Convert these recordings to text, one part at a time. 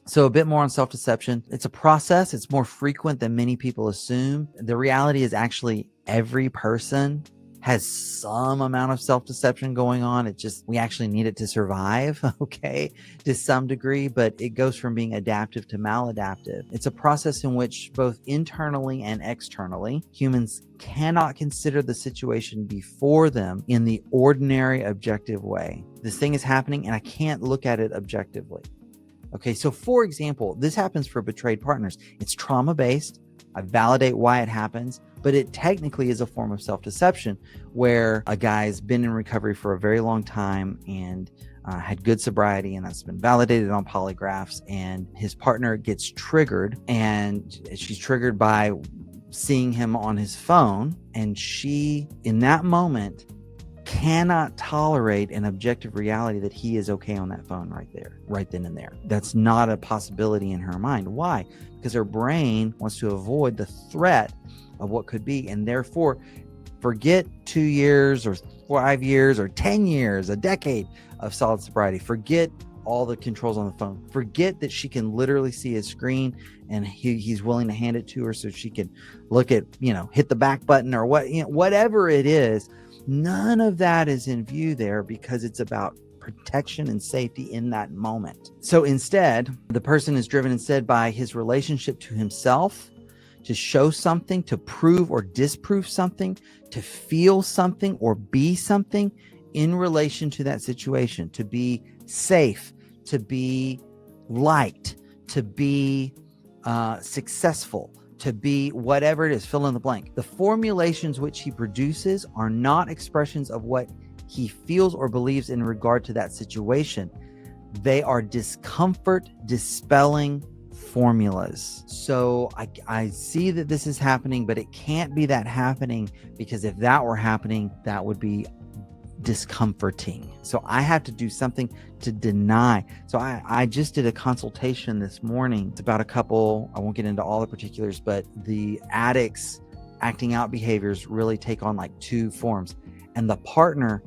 So a bit more on self-deception. It's a process. It's more frequent than many people assume. The reality is actually every person has some amount of self-deception going on. It just, we actually need it to survive, okay, to some degree, but it goes from being adaptive to maladaptive. It's a process in which both internally and externally, humans cannot consider the situation before them in the ordinary objective way. This thing is happening and I can't look at it objectively. Okay, so for example, this happens for betrayed partners. It's trauma-based. I validate why it happens, but it technically is a form of self-deception where a guy's been in recovery for a very long time and had good sobriety, and that's been validated on polygraphs, and his partner gets triggered, and she's triggered by seeing him on his phone, and she, in that moment, cannot tolerate an objective reality that he is okay on that phone right there, right then and there. That's not a possibility in her mind. Why? Because her brain wants to avoid the threat of what could be, and therefore forget 2 years or 5 years or 10 years, a decade of solid sobriety. Forget all the controls on the phone. Forget that she can literally see his screen and he's willing to hand it to her so she can look at, hit the back button or whatever it is. None of that is in view there because it's about protection and safety in that moment. So instead, the person is driven instead by his relationship to himself, to show something, to prove or disprove something, to feel something or be something in relation to that situation, to be safe, to be liked, to be successful, to be whatever it is, fill in the blank. The formulations which he produces are not expressions of what he feels or believes in regard to that situation. They are discomfort dispelling formulas. So I see that this is happening, but it can't be that happening, because if that were happening, that would be discomforting. So I have to do something to deny. So I just did a consultation this morning. It's about a couple. I won't get into all the particulars, but the addicts' acting out behaviors really take on like 2 forms, and the partner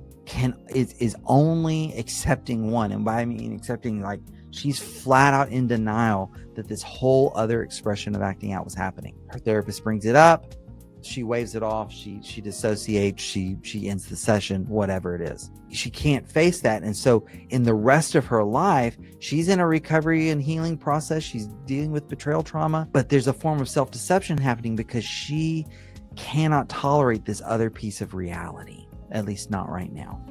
is only accepting one. And by I mean accepting, like she's flat out in denial that this whole other expression of acting out was happening. Her therapist brings it up. She waves it off. She dissociates. She ends the session, whatever it is. She can't face that. And so in the rest of her life, she's in a recovery and healing process. She's dealing with betrayal trauma, but there's a form of self-deception happening because she cannot tolerate this other piece of reality, at least not right now.